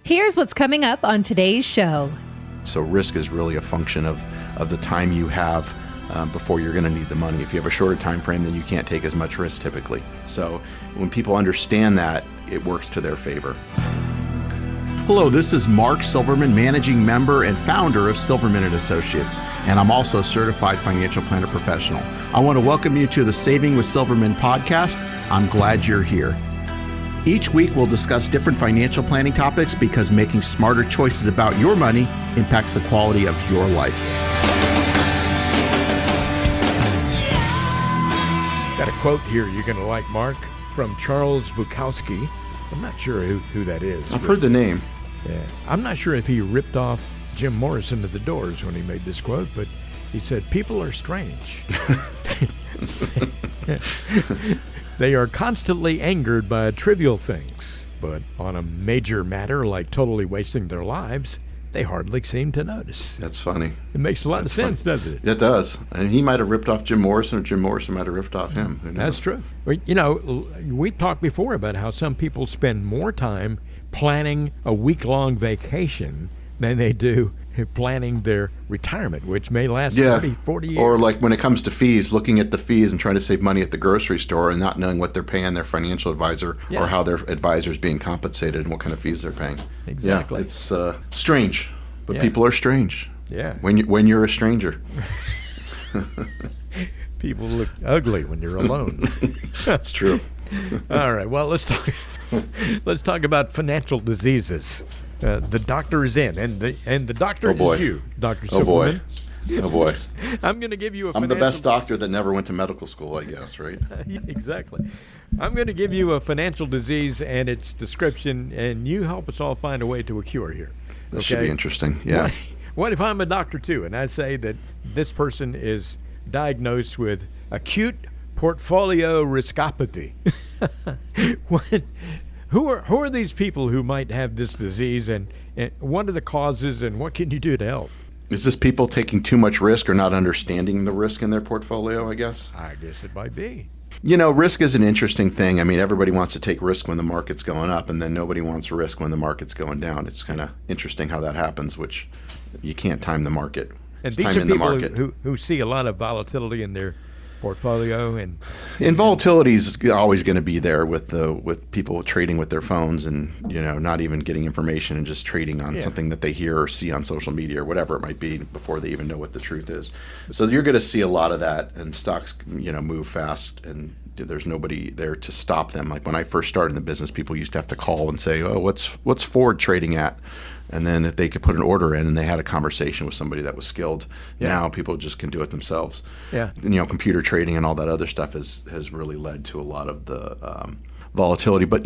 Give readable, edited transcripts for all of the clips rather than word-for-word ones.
Here's what's coming up on today's show. So risk is really a function of the time you have before you're going to need the money. If you have a shorter time frame, then you can't take as much risk typically. So when people understand that, it works to their favor. Hello, this is Mark Silverman, managing member and founder of Silverman & Associates, and I'm also a certified financial planner professional. I want to welcome you to the Saving with Silverman podcast. I'm glad you're here. Each week, we'll discuss different financial planning topics because making smarter choices about your money impacts the quality of your life. Got a quote here you're going to like, Mark, from Charles Bukowski. I'm not sure who that is. I've heard the name. Yeah, I'm not sure if he ripped off Jim Morrison of the Doors when he made this quote, but he said, "People are strange. They are constantly angered by trivial things, but on a major matter like totally wasting their lives, they hardly seem to notice." That's funny. It makes a lot of sense, doesn't it? It does. And he might have ripped off Jim Morrison, or Jim Morrison might have ripped off him. Who knows? That's true. Well, you know, we talked before about how some people spend more time planning a week-long vacation than they do planning their retirement, which may last 30, 40 years. Or like when it comes to fees, looking at the fees and trying to save money at the grocery store and not knowing what they're paying their financial advisor or how their advisor is being compensated and what kind of fees they're paying. Exactly. Yeah, it's strange, but people are strange. Yeah. When you're a stranger. People look ugly when you're alone. That's true. All right. Well, let's talk about financial diseases. The doctor is in, and the doctor is you, Dr. Silverman. Oh boy. I'm going to give you I'm the best doctor that never went to medical school, I guess, right? Exactly. I'm going to give you a financial disease and its description, and you help us all find a way to a cure here. This should be interesting. Yeah. What if I'm a doctor too, and I say that this person is diagnosed with acute portfolio riskopathy? Who are these people who might have this disease, and what are the causes, and what can you do to help? Is this people taking too much risk or not understanding the risk in their portfolio, I guess? I guess it might be. You know, risk is an interesting thing. I mean, everybody wants to take risk when the market's going up, and then nobody wants risk when the market's going down. It's kind of interesting how that happens, which you can't time the market. And these are people who see a lot of volatility in their portfolio, and volatility is always going to be there with people trading with their phones and not even getting information and just trading on something that they hear or see on social media or whatever it might be before they even know what the truth is. So you're going to see a lot of that, and stocks move fast, and there's nobody there to stop them. Like when I first started in the business, people used to have to call and say, "Oh, what's Ford trading at?" And then if they could put an order in and they had a conversation with somebody that was skilled, now people just can do it themselves. Yeah. Computer trading and all that other stuff has really led to a lot of the volatility. But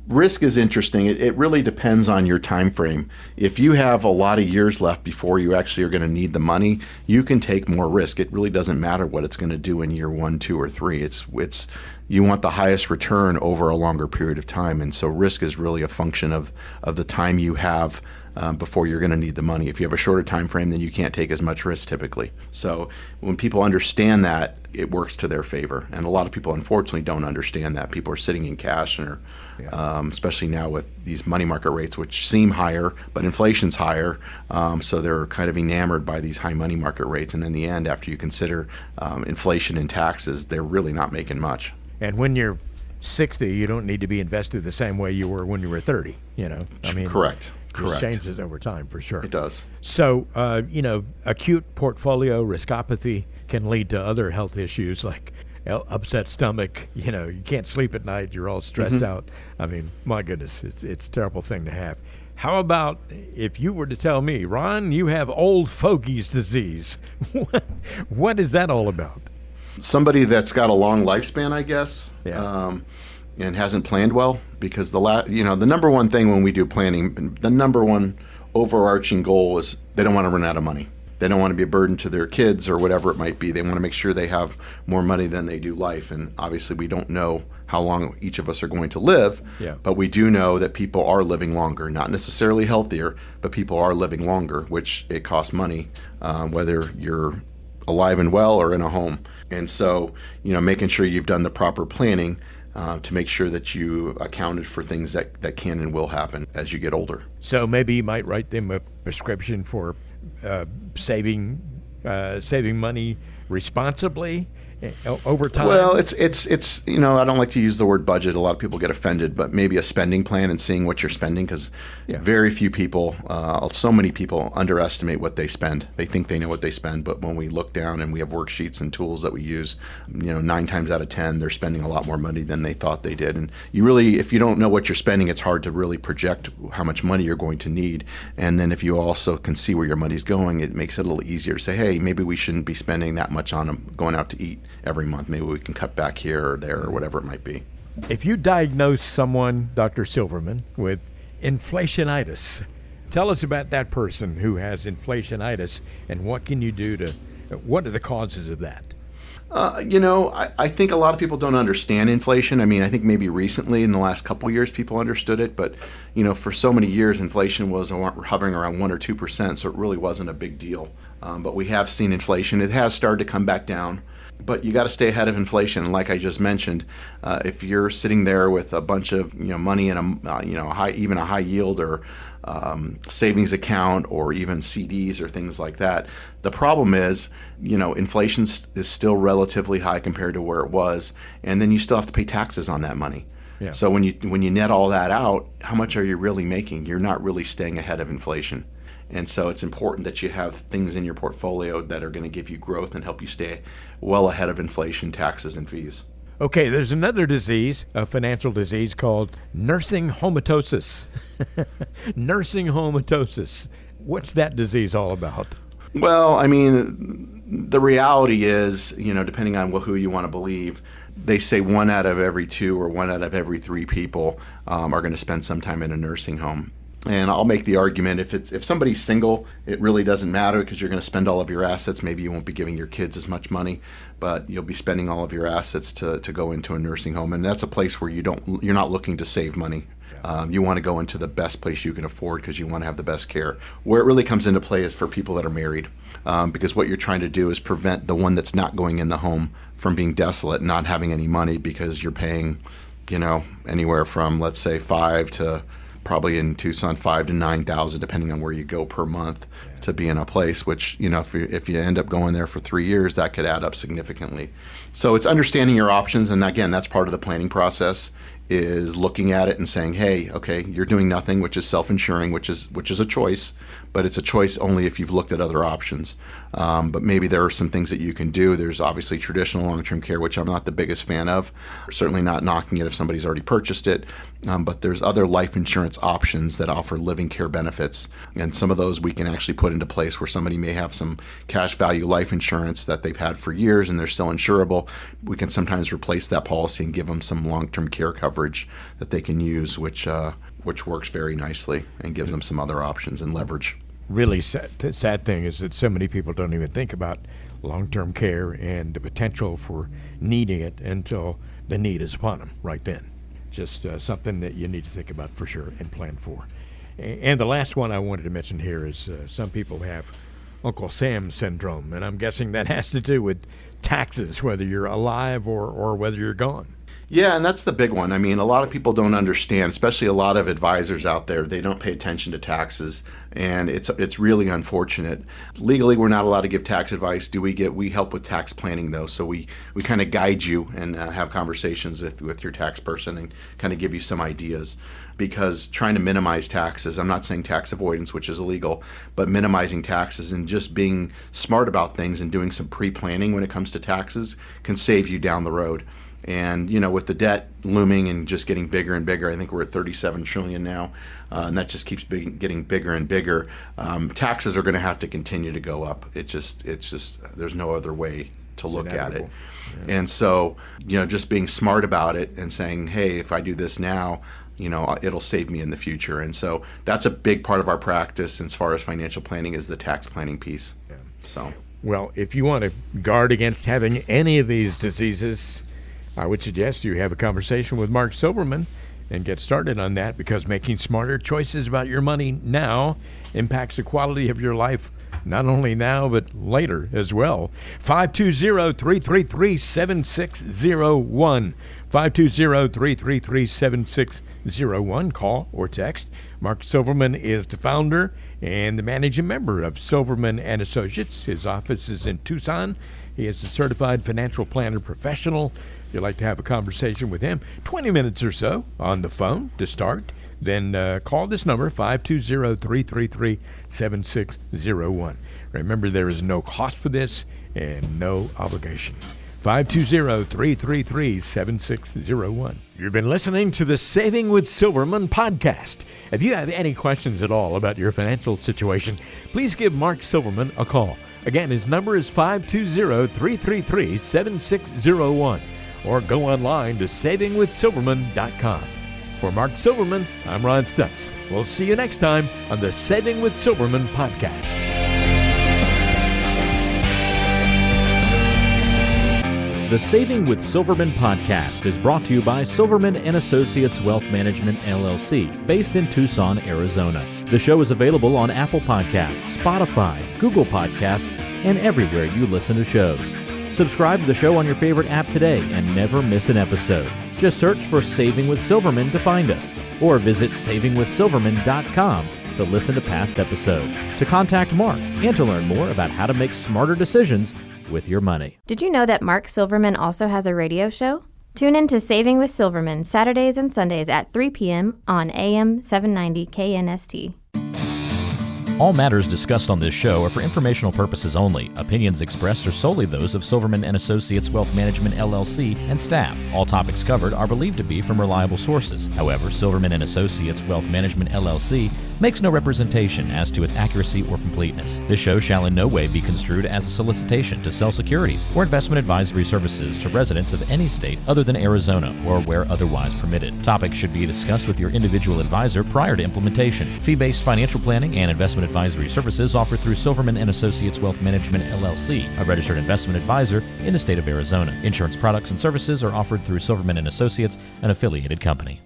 risk is interesting. It really depends on your time frame. If you have a lot of years left before you actually are going to need the money, you can take more risk. It really doesn't matter what it's going to do in year 1, 2, or 3. It's you want the highest return over a longer period of time, and so risk is really a function of the time you have before you're going to need the money. If you have a shorter time frame, then you can't take as much risk typically. So when people understand that, it works to their favor. And a lot of people, unfortunately, don't understand that. People are sitting in cash, and especially now with these money market rates, which seem higher, but inflation's higher. So they're kind of enamored by these high money market rates. And in the end, after you consider inflation and taxes, they're really not making much. And when you're 60, you don't need to be invested the same way you were when you were 30. Correct. It changes over time for sure. It does. So, acute portfolio riskopathy can lead to other health issues like upset stomach. You can't sleep at night. You're all stressed out. I mean, my goodness, it's a terrible thing to have. How about if you were to tell me, Ron, you have old fogies disease? What is that all about? Somebody that's got a long lifespan, I guess. Yeah. And hasn't planned well, because the number one thing when we do planning, the number one overarching goal is they don't want to run out of money. They don't want to be a burden to their kids or whatever it might be. They want to make sure they have more money than they do life. And obviously we don't know how long each of us are going to live, but we do know that people are living longer, not necessarily healthier, but people are living longer, which it costs money, whether you're alive and well or in a home. And so, making sure you've done the proper planning to make sure that you accounted for things that can and will happen as you get older. So maybe you might write them a prescription for saving money responsibly over time. Well, it's I don't like to use the word budget. A lot of people get offended, but maybe a spending plan and seeing what you're spending, because very few people, so many people underestimate what they spend. They think they know what they spend, but when we look down and we have worksheets and tools that we use, 9 times out of 10, they're spending a lot more money than they thought they did. And if you don't know what you're spending, it's hard to really project how much money you're going to need. And then if you also can see where your money's going, it makes it a little easier to say, hey, maybe we shouldn't be spending that much on going out to eat every month. Maybe we can cut back here or there or whatever it might be. If you diagnose someone, Dr. Silverman, with inflationitis, tell us about that person who has inflationitis and what can you do what are the causes of that? I think a lot of people don't understand inflation. I mean, I think maybe recently in the last couple of years people understood it, but for so many years inflation was hovering around 1 or 2%, so it really wasn't a big deal. But we have seen inflation. It has started to come back down. But you got to stay ahead of inflation. And like I just mentioned, if you're sitting there with a bunch of money in a high yield or savings account or even CDs or things like that, the problem is inflation is still relatively high compared to where it was, and then you still have to pay taxes on that money. Yeah. So when you net all that out, how much are you really making? You're not really staying ahead of inflation. And so it's important that you have things in your portfolio that are going to give you growth and help you stay well ahead of inflation, taxes, and fees. Okay, there's another disease, a financial disease called nursing homatosis. Nursing homatosis. What's that disease all about? Well, I mean, the reality is, depending on who you want to believe, they say 1 out of every 2 or 1 out of every 3 people are going to spend some time in a nursing home. And I'll make the argument, if somebody's single, it really doesn't matter because you're going to spend all of your assets. Maybe you won't be giving your kids as much money, but you'll be spending all of your assets to go into a nursing home. And that's a place where you're not looking to save money. You want to go into the best place you can afford because you want to have the best care. Where it really comes into play is for people that are married, because what you're trying to do is prevent the one that's not going in the home from being desolate, not having any money because you're paying, anywhere from, let's say, 5 to probably in Tucson, 5,000 to 9,000, depending on where you go per month, to be in a place. Which if you end up going there for 3 years, that could add up significantly. So it's understanding your options, and again, that's part of the planning process. Is looking at it and saying, hey, okay, you're doing nothing, which is self-insuring, which is a choice, but it's a choice only if you've looked at other options. But maybe there are some things that you can do. There's obviously traditional long-term care, which I'm not the biggest fan of. Certainly not knocking it if somebody's already purchased it. But there's other life insurance options that offer living care benefits. And some of those we can actually put into place where somebody may have some cash value life insurance that they've had for years and they're still insurable. We can sometimes replace that policy and give them some long-term care coverage that they can use, which works very nicely and gives them some other options and leverage. Really sad thing is that so many people don't even think about long-term care and the potential for needing it until the need is upon them right then. Just something that you need to think about for sure and plan for. And the last one I wanted to mention here is some people have Uncle Sam syndrome, and I'm guessing that has to do with taxes, whether you're alive or whether you're gone. Yeah, and that's the big one. I mean, a lot of people don't understand, especially a lot of advisors out there, they don't pay attention to taxes, and it's really unfortunate. Legally, we're not allowed to give tax advice. We help with tax planning, though, so we kind of guide you and have conversations with your tax person and kind of give you some ideas. Because trying to minimize taxes, I'm not saying tax avoidance, which is illegal, but minimizing taxes and just being smart about things and doing some pre-planning when it comes to taxes can save you down the road. And, with the debt looming and just getting bigger and bigger, I think we're at 37 trillion now, and that just keeps getting bigger and bigger. Taxes are going to have to continue to go up. It's just there's no other way to look at it. Yeah. And so, just being smart about it and saying, hey, if I do this now, it'll save me in the future. And so that's a big part of our practice as far as financial planning is the tax planning piece. Yeah. So, well, if you want to guard against having any of these diseases, I would suggest you have a conversation with Mark Silverman and get started on that, because making smarter choices about your money now impacts the quality of your life, not only now, but later as well. 520-333-7601. 520-333-7601. Call or text. Mark Silverman is the founder and the managing member of Silverman and Associates. His office is in Tucson. He is a certified financial planner professional. If you'd like to have a conversation with him, 20 minutes or so on the phone to start, then call this number, 520-333-7601. Remember, there is no cost for this and no obligation. 520-333-7601. You've been listening to the Saving with Silverman podcast. If you have any questions at all about your financial situation, please give Mark Silverman a call. Again, his number is 520-333-7601. Or go online to savingwithsilverman.com. For Mark Silverman, I'm Ron Stutz. We'll see you next time on the Saving with Silverman podcast. The Saving with Silverman podcast is brought to you by Silverman and Associates Wealth Management, LLC, based in Tucson, Arizona. The show is available on Apple Podcasts, Spotify, Google Podcasts, and everywhere you listen to shows. Subscribe to the show on your favorite app today and never miss an episode. Just search for Saving with Silverman to find us, or visit savingwithsilverman.com to listen to past episodes, to contact Mark, and to learn more about how to make smarter decisions with your money. Did you know that Mark Silverman also has a radio show? Tune in to Saving with Silverman Saturdays and Sundays at 3 p.m. on AM 790 KNST. All matters discussed on this show are for informational purposes only. Opinions expressed are solely those of Silverman and Associates Wealth Management, LLC, and staff. All topics covered are believed to be from reliable sources. However, Silverman and Associates Wealth Management, LLC, makes no representation as to its accuracy or completeness. This show shall in no way be construed as a solicitation to sell securities or investment advisory services to residents of any state other than Arizona or where otherwise permitted. Topics should be discussed with your individual advisor prior to implementation. Fee-based financial planning and investment advisory services offered through Silverman and Associates Wealth Management, LLC, a registered investment advisor in the state of Arizona. Insurance products and services are offered through Silverman and Associates, an affiliated company.